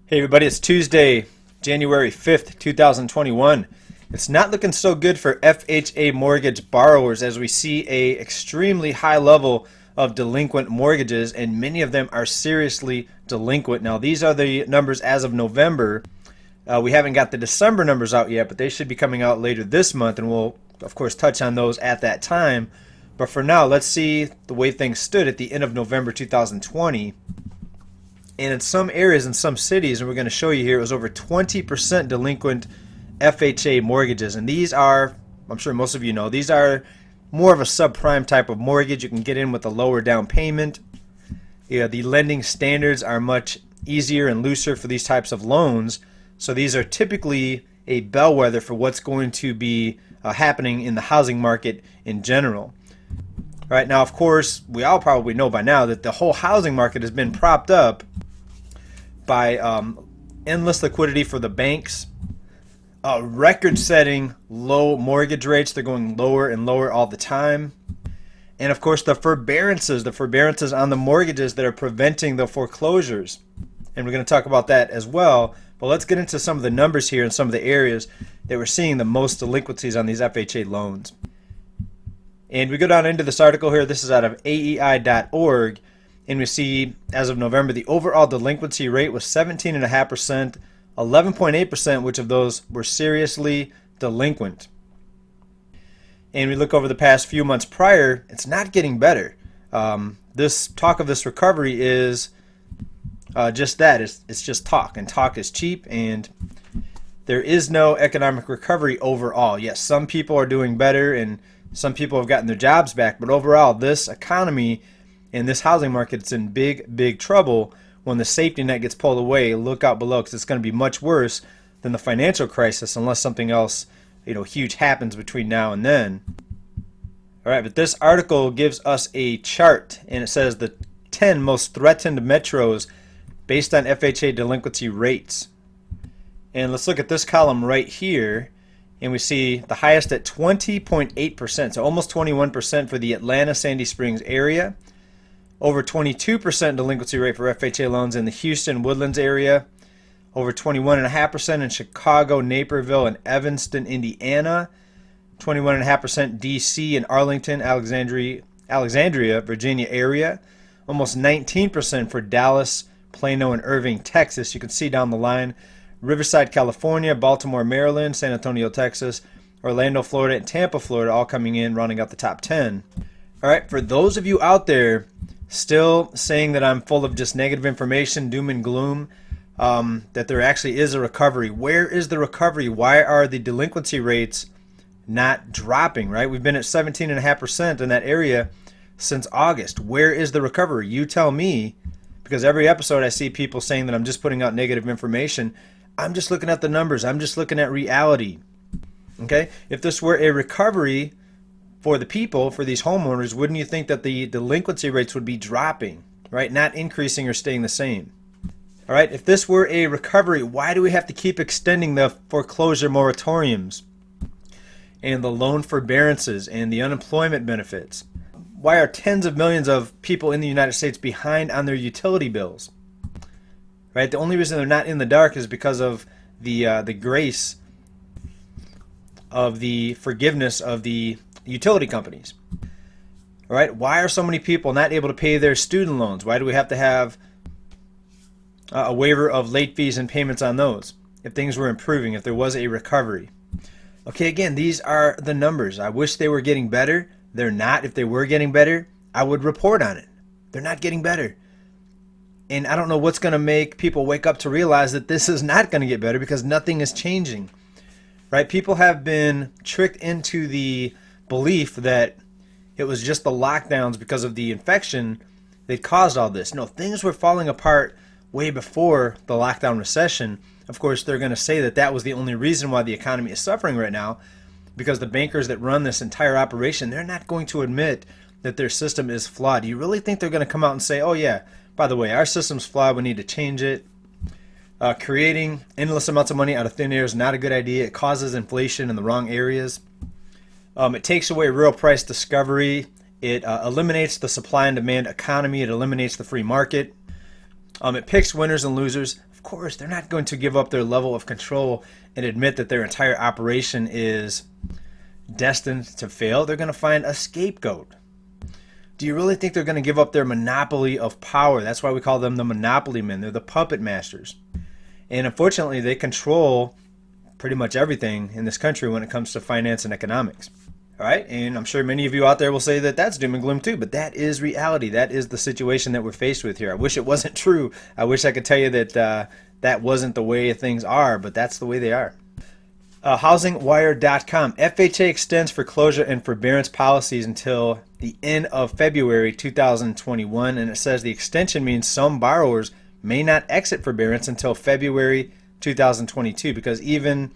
Hey everybody, it's Tuesday, January 5th, 2021. It's not looking so good for FHA mortgage borrowers as we see a extremely high level of delinquent mortgages, and many of them are seriously delinquent. Now these are the numbers as of November. We haven't got the December numbers out yet, but they should be coming out later this month, and we'll of course touch on those at that time. But for now, let's see the way things stood at the end of November 2020. And in some areas, in some cities, and we're going to show you here, it was over 20% delinquent FHA mortgages. And these are, I'm sure most of you know, these are more of a subprime type of mortgage. You can get in with a lower down payment. Yeah, the lending standards are much easier and looser for these types of loans. So these are typically a bellwether for what's going to be happening in the housing market in general. All right, now, of course, we all probably know by now that the whole housing market has been propped up by endless liquidity for the banks, record-setting low mortgage rates. They're going lower and lower all the time. And of course, the forbearances on the mortgages that are preventing the foreclosures. And we're going to talk about that as well. But let's get into some of the numbers here in some of the areas that we're seeing the most delinquencies on these FHA loans. And we go down into this article here. This is out of AEI.org. And we see, as of November, the overall delinquency rate was 17.5%, 11.8%, which of those were seriously delinquent. And we look over the past few months prior, it's not getting better. This talk of this recovery is just that. It's just talk, and talk is cheap, and there is no economic recovery overall. Yes, some people are doing better, and some people have gotten their jobs back, but overall, this economy and this housing market is in big trouble. When the safety net gets pulled away, look out below, because it's going to be much worse than the financial crisis unless something else, huge happens between now and then. All right, but this article gives us a chart, and it says the 10 most threatened metros based on FHA delinquency rates. And let's look at this column right here, and we see the highest at 20.8%, so almost 21% for the Atlanta Sandy Springs area. Over 22% delinquency rate for FHA loans in the Houston Woodlands area. Over 21.5% in Chicago, Naperville, and Evanston, Indiana. 21.5% DC and Arlington, Alexandria, Virginia area. Almost 19% for Dallas, Plano, and Irving, Texas. You can see down the line. Riverside, California, Baltimore, Maryland, San Antonio, Texas, Orlando, Florida, and Tampa, Florida, all coming in, rounding out the top 10. All right, for those of you out there still saying that I'm full of just negative information, doom and gloom, that there actually is a recovery. Where is the recovery? Why are the delinquency rates not dropping, right? We've been at 17.5% in that area since August. Where is the recovery? You tell me, because every episode I see people saying that I'm just putting out negative information. I'm just looking at the numbers. I'm just looking at reality. Okay? If this were a recovery for the people, for these homeowners, wouldn't you think that the delinquency rates would be dropping, right? Not increasing or staying the same. All right, if this were a recovery, why do we have to keep extending the foreclosure moratoriums and the loan forbearances and the unemployment benefits? Why are tens of millions of people in the United States behind on their utility bills? Right? The only reason they're not in the dark is because of the grace of the forgiveness of the utility companies. All right, why are so many people not able to pay their student loans? Why do we have to have a waiver of late fees and payments on those if things were improving, if there was a recovery? Okay, again, these are the numbers. I wish they were getting better. They're not. If they were getting better, I would report on it. They're not getting better. And I don't know what's going to make people wake up to realize that this is not going to get better, because nothing is changing. Right? People have been tricked into the belief that it was just the lockdowns because of the infection that caused all this. No, things were falling apart way before the lockdown recession. Of course, they're going to say that that was the only reason why the economy is suffering right now, because the bankers that run this entire operation, they're not going to admit that their system is flawed. Do you really think they're going to come out and say, oh yeah, by the way, our system's flawed, we need to change it? Creating endless amounts of money out of thin air is not a good idea. It causes inflation in the wrong areas. It takes away real price discovery. It eliminates the supply and demand economy. It eliminates the free market. It picks winners and losers. Of course, they're not going to give up their level of control and admit that their entire operation is destined to fail. They're going to find a scapegoat. Do you really think they're going to give up their monopoly of power? That's why we call them the monopoly men. They're the puppet masters. And unfortunately, they control pretty much everything in this country when it comes to finance and economics. All right, and I'm sure many of you out there will say that that's doom and gloom too, but that is reality. That is the situation that we're faced with here. I wish it wasn't true. I wish I could tell you that that wasn't the way things are, but that's the way they are. HousingWire.com. FHA extends foreclosure and forbearance policies until the end of February 2021, and it says the extension means some borrowers may not exit forbearance until February 2022, because even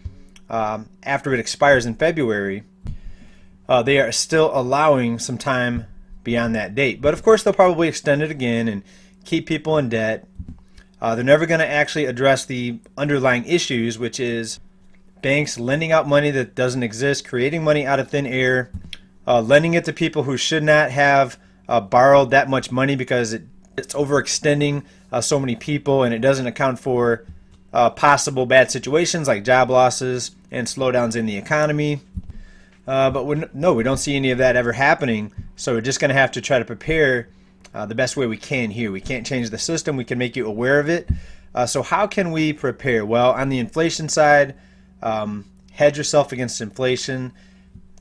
after it expires in February, they are still allowing some time beyond that date. But of course, they'll probably extend it again and keep people in debt. They're never going to actually address the underlying issues, which is banks lending out money that doesn't exist, creating money out of thin air, lending it to people who should not have borrowed that much money because it's overextending so many people, and it doesn't account for possible bad situations like job losses and slowdowns in the economy. But we don't see any of that ever happening, so we're just going to have to try to prepare the best way we can here. We can't change the system. We can make you aware of it. So how can we prepare? Well, on the inflation side, hedge yourself against inflation.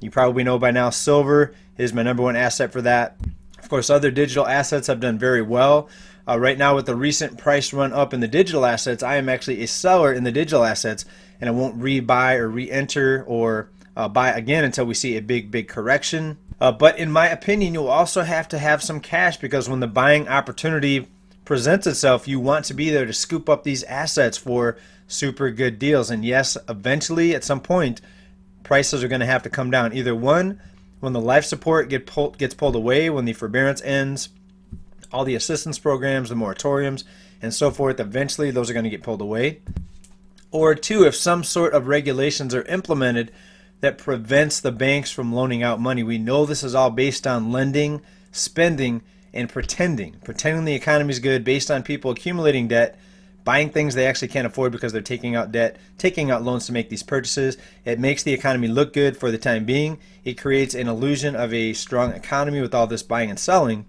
You probably know by now silver is my number one asset for that. Of course, other digital assets have done very well. Right now, with the recent price run up in the digital assets, I am actually a seller in the digital assets, and I won't rebuy or re-enter or buy again until we see a big correction. But in my opinion, you'll also have to have some cash, because when the buying opportunity presents itself, you want to be there to scoop up these assets for super good deals. And yes, eventually at some point, prices are going to have to come down. Either one, when the life support gets pulled away, when the forbearance ends, all the assistance programs, the moratoriums, and so forth, eventually those are going to get pulled away. Or two, if some sort of regulations are implemented that prevents the banks from loaning out money. We know this is all based on lending, spending, and pretending the economy is good based on people accumulating debt, buying things they actually can't afford because they're taking out debt, taking out loans to make these purchases. It makes the economy look good for the time being. It creates an illusion of a strong economy with all this buying and selling.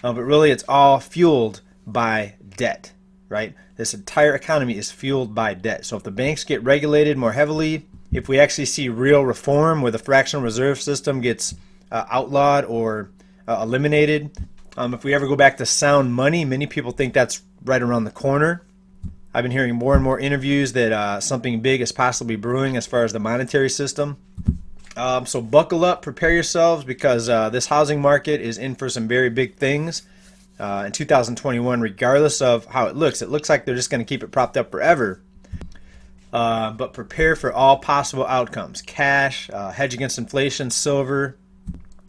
But really, it's all fueled by debt, right? This entire economy is fueled by debt. So if the banks get regulated more heavily, if we actually see real reform where the fractional reserve system gets outlawed or eliminated, if we ever go back to sound money, many people think that's right around the corner. I've been hearing more and more interviews that something big is possibly brewing as far as the monetary system. So buckle up, prepare yourselves, because this housing market is in for some very big things in 2021, regardless of how it looks. It looks like they're just going to keep it propped up forever. But prepare for all possible outcomes. Cash, hedge against inflation, silver.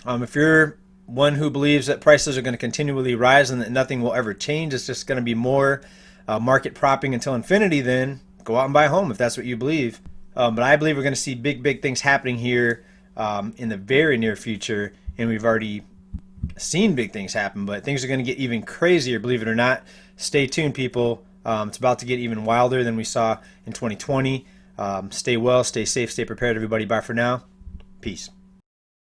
If you're one who believes that prices are going to continually rise and that nothing will ever change, it's just going to be more market propping until infinity, then go out and buy a home if that's what you believe. But I believe we're going to see big things happening here in the very near future, and we've already seen big things happen, but things are going to get even crazier, believe it or not. Stay tuned, people. It's about to get even wilder than we saw in 2020. Stay well, stay safe, stay prepared, everybody. Bye for now. Peace.